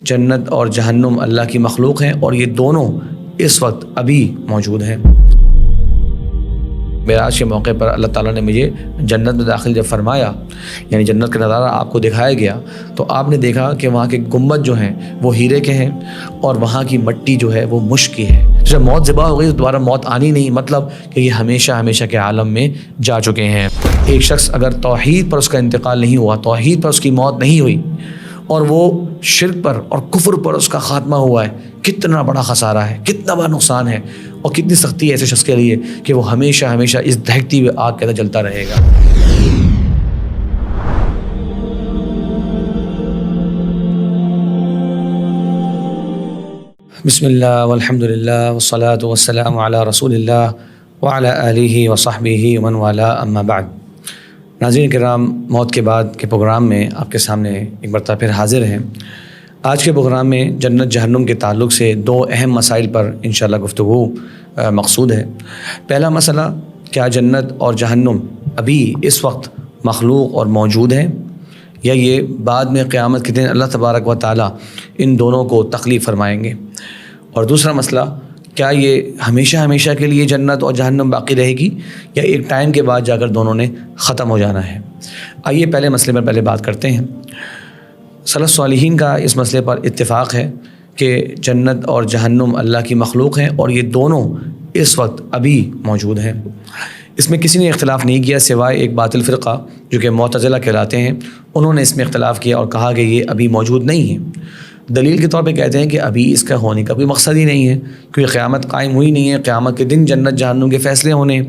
جنت اور جہنم اللہ کی مخلوق ہیں اور یہ دونوں اس وقت ابھی موجود ہیں۔ معراج کے موقع پر اللہ تعالیٰ نے مجھے جنت میں داخل جب فرمایا، یعنی جنت کا نظارہ آپ کو دکھایا گیا، تو آپ نے دیکھا کہ وہاں کے گنبد جو ہیں وہ ہیرے کے ہیں اور وہاں کی مٹی جو ہے وہ مشک کی ہے۔ جب موت ذبح ہو گئی تو دوبارہ موت آنی نہیں، مطلب کہ یہ ہمیشہ ہمیشہ کے عالم میں جا چکے ہیں۔ ایک شخص اگر توحید پر اس کا انتقال نہیں ہوا، توحید پر اس کی موت نہیں ہوئی اور وہ شرک پر اور کفر پر اس کا خاتمہ ہوا ہے، کتنا بڑا خسارہ ہے، کتنا بڑا نقصان ہے اور کتنی سختی ہے ایسے شخص کے لیے کہ وہ ہمیشہ ہمیشہ اس دہکتی ہوئے آگ کے اندر جلتا رہے گا۔ بسم اللہ والحمد للہ والصلاة والسلام علی رسول اللہ وعلی آلہ وصحبہ ومن والا، اما بعد۔ ناظرین کرام، موت کے بعد کے پروگرام میں آپ کے سامنے ایک مرتبہ پھر حاضر ہیں۔ آج کے پروگرام میں جنت جہنم کے تعلق سے دو اہم مسائل پر انشاءاللہ گفتگو مقصود ہے۔ پہلا مسئلہ، کیا جنت اور جہنم ابھی اس وقت مخلوق اور موجود ہیں، یا یہ بعد میں قیامت کے دن اللہ تبارک و تعالیٰ ان دونوں کو تخلیق فرمائیں گے؟ اور دوسرا مسئلہ، کیا یہ ہمیشہ ہمیشہ کے لیے جنت اور جہنم باقی رہے گی یا ایک ٹائم کے بعد جا کر دونوں نے ختم ہو جانا ہے؟ آئیے پہلے مسئلے پر پہلے بات کرتے ہیں۔ سلف صالحین کا اس مسئلے پر اتفاق ہے کہ جنت اور جہنم اللہ کی مخلوق ہیں اور یہ دونوں اس وقت ابھی موجود ہیں۔ اس میں کسی نے اختلاف نہیں کیا سوائے ایک باطل فرقہ جو کہ معتزلہ کہلاتے ہیں، انہوں نے اس میں اختلاف کیا اور کہا کہ یہ ابھی موجود نہیں ہے۔ دلیل کے طور پہ کہتے ہیں کہ ابھی اس کا ہونے کا کوئی مقصد ہی نہیں ہے، کیونکہ قیامت قائم ہوئی نہیں ہے، قیامت کے دن جنت جہنم کے فیصلے ہونے،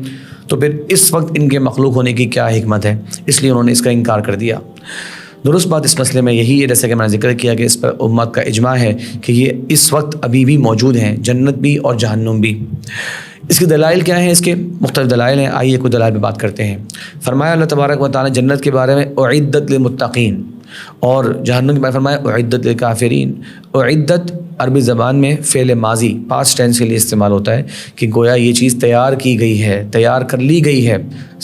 تو پھر اس وقت ان کے مخلوق ہونے کی کیا حکمت ہے؟ اس لیے انہوں نے اس کا انکار کر دیا۔ درست بات اس مسئلے میں یہی ہے، جیسے کہ میں نے ذکر کیا کہ اس پر امت کا اجماع ہے کہ یہ اس وقت ابھی بھی موجود ہیں، جنت بھی اور جہنم بھی۔ اس کے دلائل کیا ہیں؟ اس کے مختلف دلائل ہیں، آئیے کچھ دلائل پہ بات کرتے ہیں۔ فرمایا اللہ تبارک و تعالیٰ جنت کے بارے میں اعدت للمتقین، اور جہنم کے بارے میں فرمایا اعدت للکافرین۔ اعدت عربی زبان میں فعل ماضی پاسٹ ٹینس کے لیے استعمال ہوتا ہے کہ گویا یہ چیز تیار کی گئی ہے، تیار کر لی گئی ہے،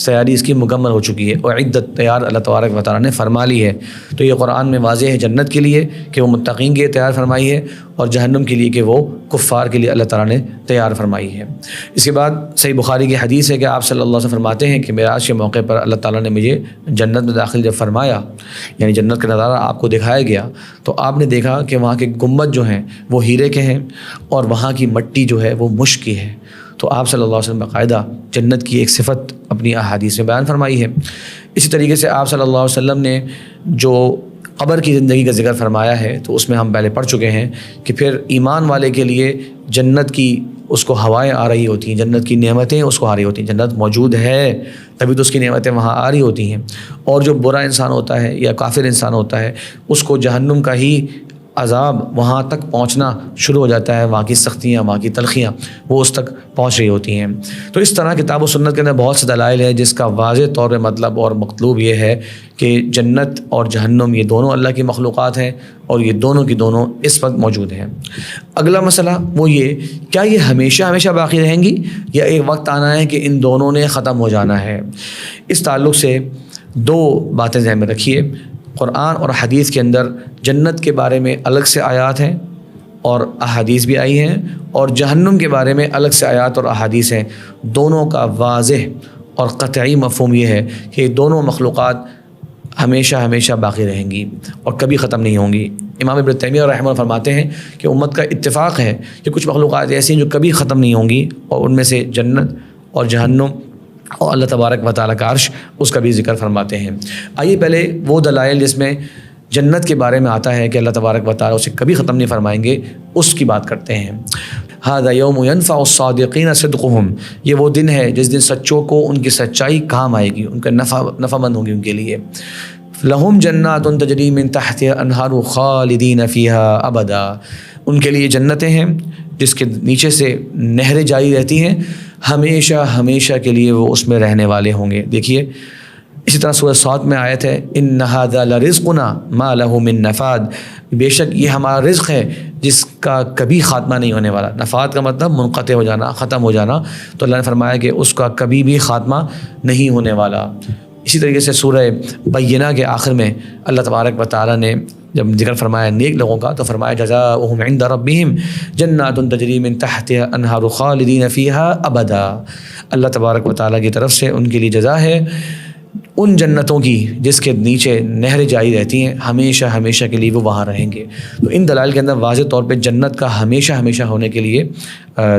تیاری اس کی مکمل ہو چکی ہے۔ اعدت تیار اللہ تبارک و تعالیٰ نے فرما لی ہے۔ تو یہ قرآن میں واضح ہے جنت کے لیے کہ وہ متقین کے لیے تیار فرمائی ہے، اور جہنم کے لیے کہ وہ کفار کے لیے اللہ تعالیٰ نے تیار فرمائی ہے۔ اس کے بعد صحیح بخاری کی حدیث ہے کہ آپ صلی اللہ علیہ وسلم فرماتے ہیں کہ معراج کے موقع پر اللہ تعالیٰ نے مجھے جنت میں داخل جب فرمایا، یعنی جنت کا نظارہ آپ کو دکھایا گیا، تو آپ نے دیکھا کہ وہاں کے گنبد جو ہیں وہ ہیرے کے ہیں اور وہاں کی مٹی جو ہے وہ مشک کی ہے۔ تو آپ صلی اللہ علیہ وسلم باقاعدہ جنت کی ایک صفت اپنی احادیث میں بیان فرمائی ہے۔ اسی طریقے سے آپ صلی اللہ علیہ وسلم نے جو قبر کی زندگی کا ذکر فرمایا ہے، تو اس میں ہم پہلے پڑھ چکے ہیں کہ پھر ایمان والے کے لیے جنت کی اس کو ہوائیں آ رہی ہوتی ہیں، جنت کی نعمتیں اس کو آ رہی ہوتی ہیں، جنت موجود ہے تبھی تو اس کی نعمتیں وہاں آ رہی ہوتی ہیں۔ اور جو برا انسان ہوتا ہے یا کافر انسان ہوتا ہے، اس کو جہنم کا ہی عذاب وہاں تک پہنچنا شروع ہو جاتا ہے، وہاں کی سختیاں، وہاں کی تلخیاں وہ اس تک پہنچ رہی ہوتی ہیں۔ تو اس طرح کتاب و سنت کے اندر بہت سے دلائل ہیں جس کا واضح طور پہ مطلب اور مطلوب یہ ہے کہ جنت اور جہنم یہ دونوں اللہ کی مخلوقات ہیں اور یہ دونوں کی دونوں اس وقت موجود ہیں۔ اگلا مسئلہ وہ یہ، کیا یہ ہمیشہ ہمیشہ باقی رہیں گی یا ایک وقت آنا ہے کہ ان دونوں نے ختم ہو جانا ہے؟ اس تعلق سے دو باتیں ذہن میں رکھیے۔ قرآن اور حدیث کے اندر جنت کے بارے میں الگ سے آیات ہیں اور احادیث بھی آئی ہیں، اور جہنم کے بارے میں الگ سے آیات اور احادیث ہیں۔ دونوں کا واضح اور قطعی مفہوم یہ ہے کہ یہ دونوں مخلوقات ہمیشہ ہمیشہ باقی رہیں گی اور کبھی ختم نہیں ہوں گی۔ امام ابن تیمیہ رحمہ اللہ فرماتے ہیں کہ امت کا اتفاق ہے کہ کچھ مخلوقات ایسی ہیں جو کبھی ختم نہیں ہوں گی، اور ان میں سے جنت اور جہنم اور اللہ تبارک و تعالیٰ کا عرش، اس کا بھی ذکر فرماتے ہیں۔ آئیے پہلے وہ دلائل جس میں جنت کے بارے میں آتا ہے کہ اللہ تبارک و تعالیٰ اسے کبھی ختم نہیں فرمائیں گے، اس کی بات کرتے ہیں۔ ھذا یوم ینفع الصادقین صدقہم، یہ وہ دن ہے جس دن سچوں کو ان کی سچائی کام آئے گی، ان کا نفع مند ہوگی ان کے لیے۔ لہم جنات تجری من تحتہا الانہار خالدین فیہا ابدا، ان کے لیے جنتیں ہیں جس کے نیچے سے نہریں جاری رہتی ہیں، ہمیشہ ہمیشہ کے لیے وہ اس میں رہنے والے ہوں گے۔ دیکھیے اسی طرح سورہ صاد میں آیت ہے ان ھذا لرزقنا ما لہ من نفاد، بے شک یہ ہمارا رزق ہے جس کا کبھی خاتمہ نہیں ہونے والا۔ نفاد کا مطلب منقطع ہو جانا، ختم ہو جانا، تو اللہ نے فرمایا کہ اس کا کبھی بھی خاتمہ نہیں ہونے والا۔ اسی طریقے سے سورہ بینہ کے آخر میں اللہ تبارک و تعالیٰ نے جب ذکر فرمایا نیک لوگوں کا تو فرمایا جزاؤہم عند ربہم جنات تجری من تحتها انہار خالدین فیہا ابدا، اللہ تبارک و تعالیٰ کی طرف سے ان کے لیے جزا ہے ان جنتوں کی جس کے نیچے نہریں جاری رہتی ہیں، ہمیشہ ہمیشہ کے لیے وہ وہاں رہیں گے۔ تو ان دلائل کے اندر واضح طور پہ جنت کا ہمیشہ ہمیشہ ہونے کے لیے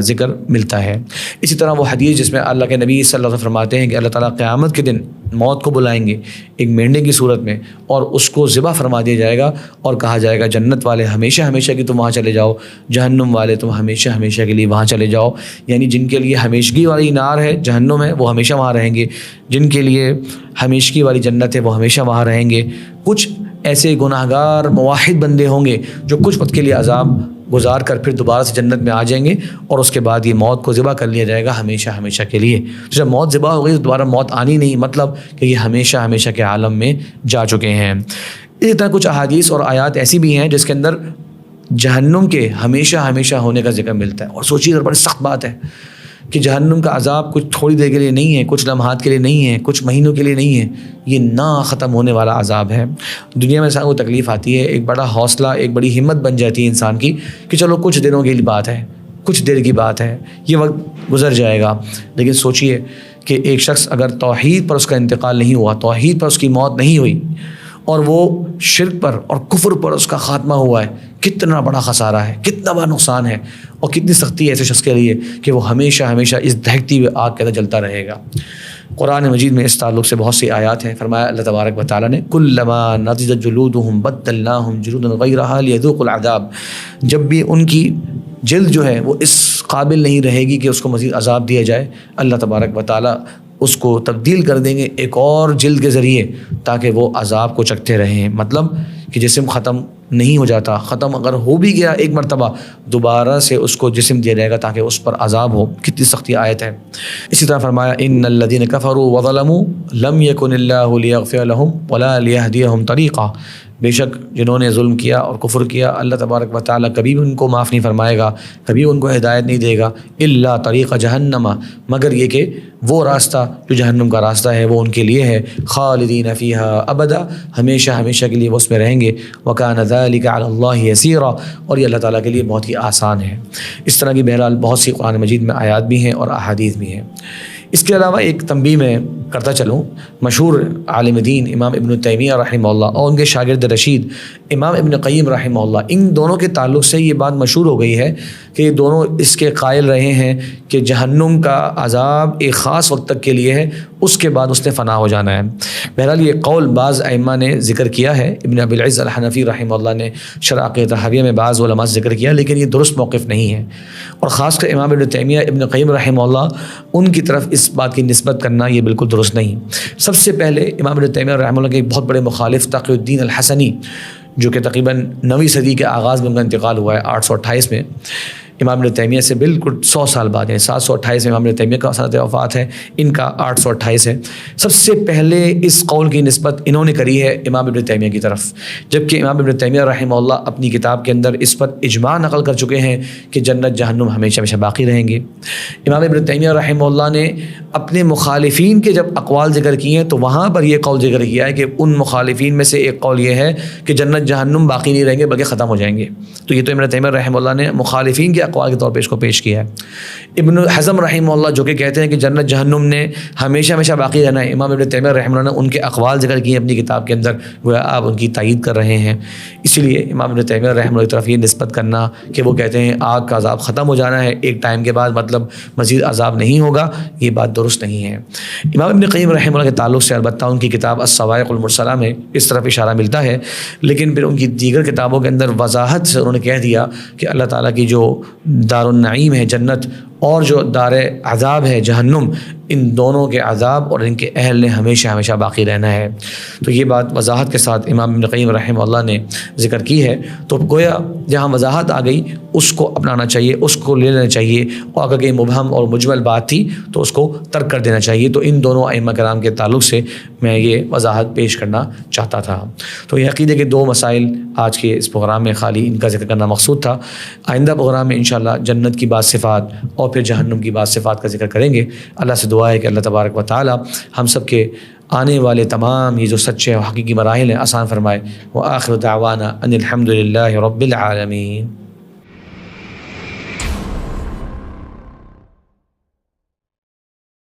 ذکر ملتا ہے۔ اسی طرح وہ حدیث جس میں اللہ کے نبی صلی اللہ علیہ وسلم فرماتے ہیں کہ اللہ تعالیٰ قیامت کے دن موت کو بلائیں گے ایک مینڈے کی صورت میں، اور اس کو ذبح فرما دیا جائے گا اور کہا جائے گا جنت والے ہمیشہ ہمیشہ کی تم وہاں چلے جاؤ، جہنم والے تم ہمیشہ ہمیشہ کے لیے وہاں چلے جاؤ۔ یعنی جن کے لیے ہمیشگی والی نار ہے جہنم ہے وہ ہمیشہ وہاں رہیں گے، جن کے لیے ہمیشگی والی جنت ہے وہ ہمیشہ وہاں رہیں گے۔ کچھ ایسے گناہ گار موحد بندے ہوں گے جو کچھ وقت کے لیے عذاب گزار کر پھر دوبارہ سے جنت میں آ جائیں گے، اور اس کے بعد یہ موت کو ذبح کر لیا جائے گا ہمیشہ ہمیشہ کے لیے۔ جب موت ذبح ہو گئی تو دوبارہ موت آنی نہیں، مطلب کہ یہ ہمیشہ ہمیشہ کے عالم میں جا چکے ہیں۔ اسی طرح کچھ احادیث اور آیات ایسی بھی ہیں جس کے اندر جہنم کے ہمیشہ ہمیشہ ہونے کا ذکر ملتا ہے، اور سوچیے بڑی سخت بات ہے کہ جہنم کا عذاب کچھ تھوڑی دیر کے لیے نہیں ہے، کچھ لمحات کے لیے نہیں ہے، کچھ مہینوں کے لیے نہیں ہے، یہ نہ ختم ہونے والا عذاب ہے۔ دنیا میں انسان کو تکلیف آتی ہے، ایک بڑا حوصلہ ایک بڑی ہمت بن جاتی ہے انسان کی کہ چلو کچھ دنوں کی بات ہے، کچھ دیر کی بات ہے، یہ وقت گزر جائے گا۔ لیکن سوچئے کہ ایک شخص اگر توحید پر اس کا انتقال نہیں ہوا، توحید پر اس کی موت نہیں ہوئی، اور وہ شرک پر اور کفر پر اس کا خاتمہ ہوا ہے، کتنا بڑا خسارہ ہے، کتنا بڑا نقصان ہے، اور کتنی سختی ہے ایسے شخص کے لیے کہ وہ ہمیشہ ہمیشہ اس دہکتی ہوئے آگ کے اندر جلتا رہے گا۔ قرآن مجید میں اس تعلق سے بہت سی آیات ہیں۔ فرمایا اللہ تبارک و تعالیٰ نے کلما نضجت جلودہم بدلناہم جلودا غیرہا لیذوقوا العذاب، جب بھی ان کی جلد جو ہے وہ اس قابل نہیں رہے گی کہ اس کو مزید عذاب دیا جائے، اللہ تبارک و تعالیٰ اس کو تبدیل کر دیں گے ایک اور جلد کے ذریعے تاکہ وہ عذاب کو چکھتے رہیں۔ مطلب کہ جسم ختم نہیں ہو جاتا، ختم اگر ہو بھی گیا ایک مرتبہ دوبارہ سے اس کو جسم دیا جائے گا تاکہ اس پر عذاب ہو۔ کتنی سختی آیت ہے۔ اسی طرح فرمایا ان الذین کفروا وظلموا لم یکن اللہ لیغفر لهم ولا لیہدیہم طریقا، بے شک جنہوں نے ظلم کیا اور کفر کیا اللہ تبارک و تعالیٰ کبھی بھی ان کو معاف نہیں فرمائے گا، کبھی ان کو ہدایت نہیں دے گا، الا طریق جہنم، مگر یہ کہ وہ راستہ جو جہنم کا راستہ ہے وہ ان کے لیے ہے، خالدین فیہا ابدا، ہمیشہ ہمیشہ کے لیے وہ اس میں رہیں گے، وکان ذلک علی اللہ یسیرا، اور یہ اللہ تعالیٰ کے لیے بہت ہی آسان ہے۔ اس طرح کی بہرحال بہت سی قرآن مجید میں آیات بھی ہیں اور احادیث بھی ہیں۔ اس کے علاوہ ایک تنبیہ میں کرتا چلوں، مشہور عالم دین امام ابن تیمیہ رحمہ اللہ اور ان کے شاگرد رشید امام ابن قیم رحمہ اللہ، ان دونوں کے تعلق سے یہ بات مشہور ہو گئی ہے کہ یہ دونوں اس کے قائل رہے ہیں کہ جہنم کا عذاب ایک خاص وقت تک کے لیے ہے، اس کے بعد اس نے فنا ہو جانا ہے۔ بہرحال یہ قول بعض ائمہ نے ذکر کیا ہے، ابن ابی العز الحنفی رحمہ اللہ نے شرح عقیدۃ طحاویہ میں بعض علماء ذکر کیا، لیکن یہ درست موقف نہیں ہے، اور خاص کر امام ابن تیمیہ ابن قیم رحمہ اللہ ان کی طرف اس بات کی نسبت کرنا یہ بالکل درست نہیں۔ سب سے پہلے امام ابن تیمیہ رحمہ اللہ کے ایک بہت بڑے مخالف تقی الدین الحسنی، جو کہ تقریباً 9ویں صدی کے آغاز میں ان کا انتقال ہوا ہے 828 میں، امام ابن تیمیہ سے بالکل 100 سال بعد ہے، 728 میں امام ابن تیمیہ کا سنت وفات ہے، ان کا 828 ہے۔ سب سے پہلے اس قول کی نسبت انہوں نے کری ہے امام ابن تیمیہ کی طرف، جبکہ امام ابن تیمیہ رحمہ اللہ اپنی کتاب کے اندر اس پر اجماع نقل کر چکے ہیں کہ جنت جہنم ہمیشہ ہمیشہ باقی رہیں گے۔ امام ابن تیمیہ رحمہ اللہ نے اپنے مخالفین کے جب اقوال ذکر کیے ہیں تو وہاں پر یہ قول ذکر کیا ہے کہ ان مخالفین میں سے ایک قول یہ ہے کہ جنت جہنم باقی نہیں رہیں گے بلکہ ختم ہو جائیں گے۔ تو یہ تو ابن تیمیہ رحمہ اللہ نے مخالفین کے اقوال کے طور پہ اس کو پیش کیا ہے۔ ابن حزم رحمہ اللہ جو کہ کہتے ہیں کہ جنت جہنم نے ہمیشہ ہمیشہ باقی رہنا ہے، امام ابن تیمیہ رحمہ اللہ نے ان کے اقوال ذکر کیے اپنی کتاب کے اندر، گویا آپ ان کی تائید کر رہے ہیں۔ اسی لیے امام ابن تیمیہ رحمہ اللہ کی طرف یہ نسبت کرنا کہ وہ کہتے ہیں آگ کا عذاب ختم ہو جانا ہے ایک ٹائم کے بعد، مطلب مزید عذاب نہیں ہوگا، یہ بات درست نہیں ہے۔ امام ابن قیم رحمہ اللہ کے تعلق سے البتہ ان کی کتاب الصواعق المرسلہ میں اس طرف اشارہ ملتا ہے، لیکن پھر ان کی دیگر کتابوں کے اندر وضاحت سے انہوں نے کہہ دیا کہ اللہ تعالیٰ کی جو دار النعیم ہے جنت اور جو دار عذاب ہے جہنم، ان دونوں کے عذاب اور ان کے اہل نے ہمیشہ ہمیشہ باقی رہنا ہے۔ تو یہ بات وضاحت کے ساتھ امام ابن قیم رحمہ اللہ نے ذکر کی ہے، تو گویا جہاں وضاحت آ گئی اس کو اپنانا چاہیے، اس کو لے لینا چاہیے، اور اگر کہیں مبہم اور مجمل بات تھی تو اس کو ترک کر دینا چاہیے۔ تو ان دونوں ائمہ کرام کے تعلق سے میں یہ وضاحت پیش کرنا چاہتا تھا۔ تو یہ عقیدے کے دو مسائل آج کے اس پروگرام میں خالی ان کا ذکر کرنا مقصود تھا۔ آئندہ پروگرام میں انشاءاللہ جنت کی بعض صفات اور پھر جہنم کی بعض صفات کا ذکر کریں گے۔ اللہ سے دعا ہے کہ اللہ تبارک و تعالی ہم سب کے آنے والے تمام یہ جو سچے و حقیقی مراحل ہیں آسان فرمائے۔ وآخر دعوانا ان الحمد للہ رب العالمین۔